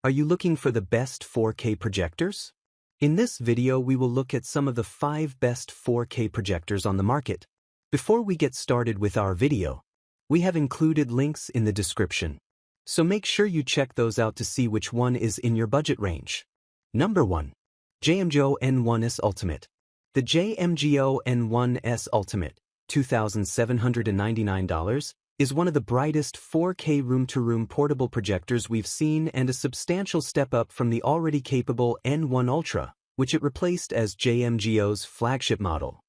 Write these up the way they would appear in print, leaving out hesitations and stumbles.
Are you looking for the best 4K projectors? In this video we will look at some of the 5 best 4K projectors on the market. Before we get started with our video, we have included links in the description, so make sure you check those out to see which one is in your budget range. Number 1. JMGO N1S Ultimate. The JMGO N1S Ultimate, $2,799, is one of the brightest 4K room-to-room portable projectors we've seen and a substantial step up from the already capable N1 Ultra, which it replaced as JMGO's flagship model.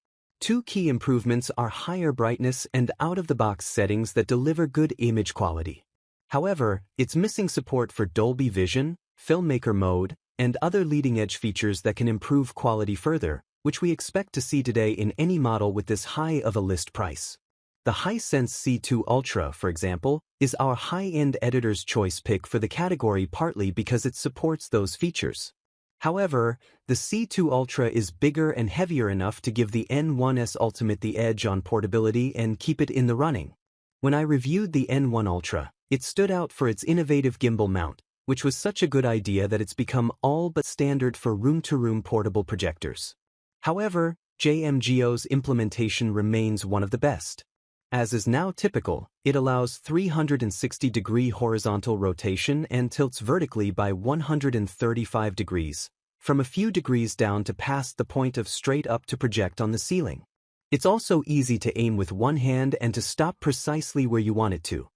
Two key improvements are higher brightness and out-of-the-box settings that deliver good image quality. However, it's missing support for Dolby Vision, Filmmaker Mode, and other leading-edge features that can improve quality further, which we expect to see today in any model with this high of a list price. The Hisense C2 Ultra, for example, is our high-end editor's choice pick for the category partly because it supports those features. However, the C2 Ultra is bigger and heavier enough to give the N1S Ultimate the edge on portability and keep it in the running. When I reviewed the N1 Ultra, it stood out for its innovative gimbal mount, which was such a good idea that it's become all but standard for room-to-room portable projectors. However, JMGO's implementation remains one of the best. As is now typical, it allows 360-degree horizontal rotation and tilts vertically by 135 degrees, from a few degrees down to past the point of straight up to project on the ceiling. It's also easy to aim with one hand and to stop precisely where you want it to.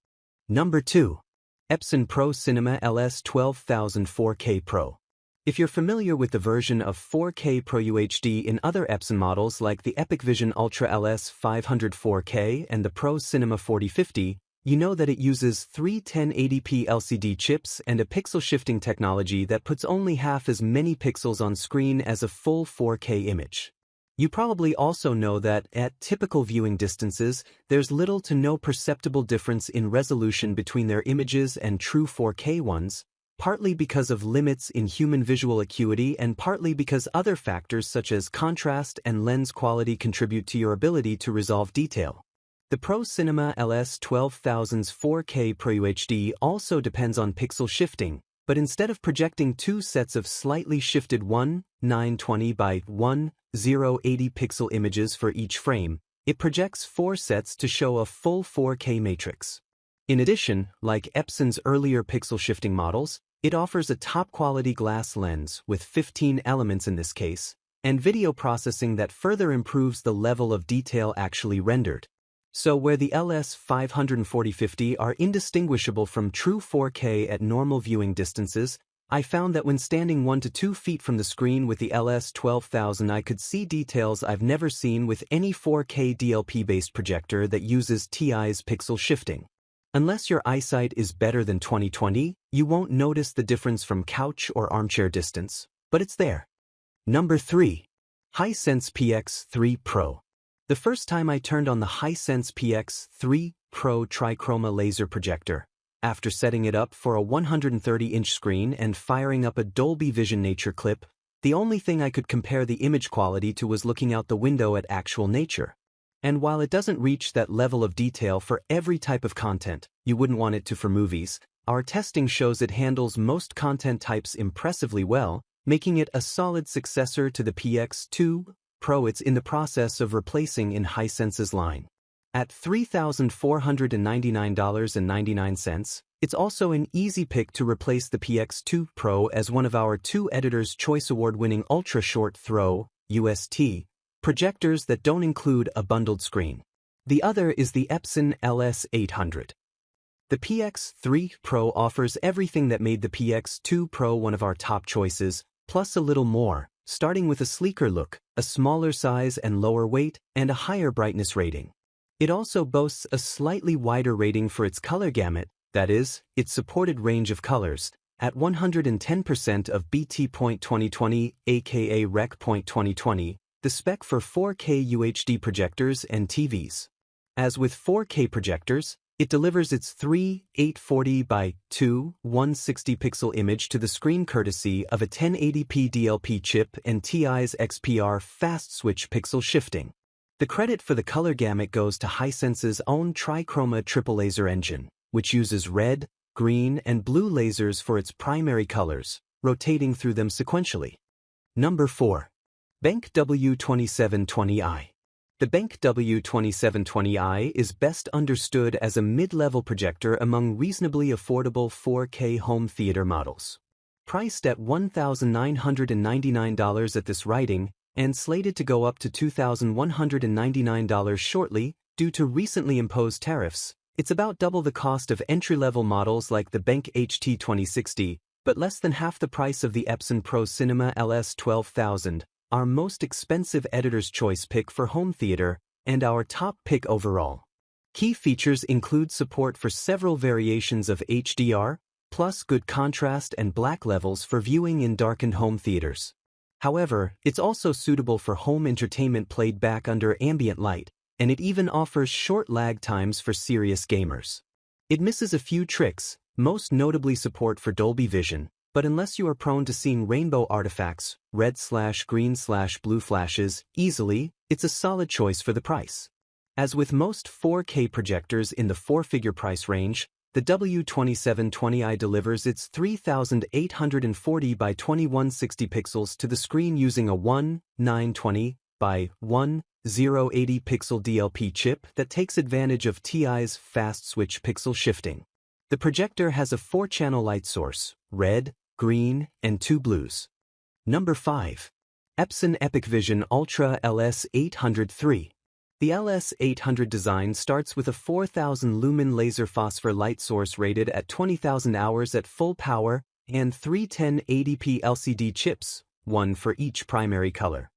Number 2. Epson Pro Cinema LS 12000 4K Pro. If you're familiar with the version of 4K Pro-UHD in other Epson models like the EpiqVision Ultra LS 500 4K and the Pro Cinema 4050, you know that it uses three 1080p LCD chips and a pixel shifting technology that puts only half as many pixels on screen as a full 4K image. You probably also know that, at typical viewing distances, there's little to no perceptible difference in resolution between their images and true 4K ones, partly because of limits in human visual acuity and partly because other factors such as contrast and lens quality contribute to your ability to resolve detail. The Pro Cinema LS 12000's 4K Pro-UHD also depends on pixel shifting, but instead of projecting two sets of slightly shifted 1920 by 1080 pixel images for each frame, it projects 4 sets to show a full 4K matrix. In addition, like Epson's earlier pixel shifting models, it offers a top-quality glass lens with 15 elements in this case, and video processing that further improves the level of detail actually rendered. So where the LS 500 and 4050 are indistinguishable from true 4K at normal viewing distances, I found that when standing 1 to 2 feet from the screen with the LS 12000 I could see details I've never seen with any 4K DLP-based projector that uses TI's pixel shifting. Unless your eyesight is better than 20/20, you won't notice the difference from couch or armchair distance, but it's there. Number 3. Hisense PX3 Pro. The first time I turned on the Hisense PX3 Pro trichroma laser projector, after setting it up for a 130-inch screen and firing up a Dolby Vision nature clip, the only thing I could compare the image quality to was looking out the window at actual nature. And while it doesn't reach that level of detail for every type of content, you wouldn't want it to for movies, our testing shows it handles most content types impressively well, making it a solid successor to the PX2 Pro it's in the process of replacing in Hisense's line. At $3,499.99, it's also an easy pick to replace the PX2 Pro as one of our 2 Editor's Choice Award-winning Ultra Short Throw UST projectors that don't include a bundled screen. The other is the Epson LS800. The PX3 Pro offers everything that made the PX2 Pro one of our top choices, plus a little more, starting with a sleeker look, a smaller size and lower weight, and a higher brightness rating. It also boasts a slightly wider rating for its color gamut, that is, its supported range of colors, at 110% of BT.2020 aka Rec.2020, the spec for 4K UHD projectors and TVs. As with 4K projectors, it delivers its 840 by 160 pixel image to the screen courtesy of a 1080p DLP chip and TI's XPR fast switch pixel shifting. The credit for the color gamut goes to Hisense's own trichroma triple laser engine, which uses red, green, and blue lasers for its primary colors, rotating through them sequentially. Number 4. BenQ W2720i. The BenQ W2720i is best understood as a mid-level projector among reasonably affordable 4K home theater models. Priced at $1,999 at this writing, and slated to go up to $2,199 shortly due to recently imposed tariffs, it's about double the cost of entry-level models like the BenQ HT2060, but less than half the price of the Epson Pro Cinema LS 12,000, our most expensive editor's choice pick for home theater, and our top pick overall. Key features include support for several variations of HDR, plus good contrast and black levels for viewing in darkened home theaters. However, it's also suitable for home entertainment played back under ambient light, and it even offers short lag times for serious gamers. It misses a few tricks, most notably support for Dolby Vision, but unless you are prone to seeing rainbow artifacts, red/green/blue flashes, easily, it's a solid choice for the price. As with most 4K projectors in the four-figure price range, the W2720i delivers its 3840 by 2160 pixels to the screen using a 1920 by 1080 pixel DLP chip that takes advantage of TI's fast switch pixel shifting. The projector has a 4-channel light source, red, green, and 2 blues. Number 5. Epson EpiqVision Ultra LS803. The LS800 design starts with a 4000 lumen laser phosphor light source rated at 20,000 hours at full power and 3 1080p LCD chips, one for each primary color.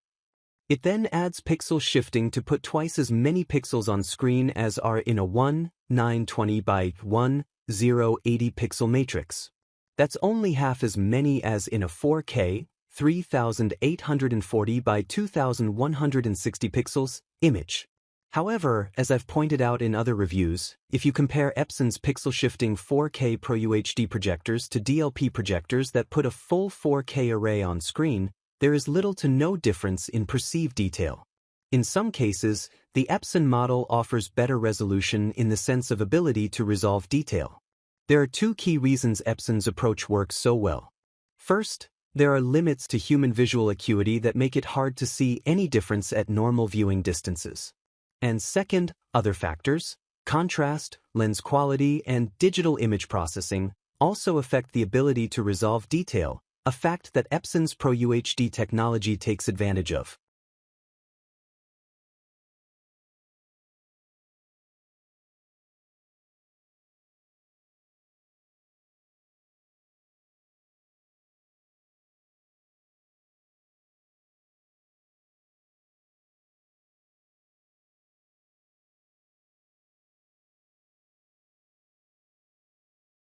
It then adds pixel shifting to put twice as many pixels on screen as are in a 1920 by 1080 pixel matrix. That's only half as many as in a 4K 3840 by 2160 pixels image. However, as I've pointed out in other reviews, if you compare Epson's pixel-shifting 4K Pro-UHD projectors to DLP projectors that put a full 4K array on screen, there is little to no difference in perceived detail. In some cases, the Epson model offers better resolution in the sense of ability to resolve detail. There are two key reasons Epson's approach works so well. First, there are limits to human visual acuity that make it hard to see any difference at normal viewing distances. And second, other factors, contrast, lens quality, and digital image processing, also affect the ability to resolve detail, a fact that Epson's Pro-UHD technology takes advantage of.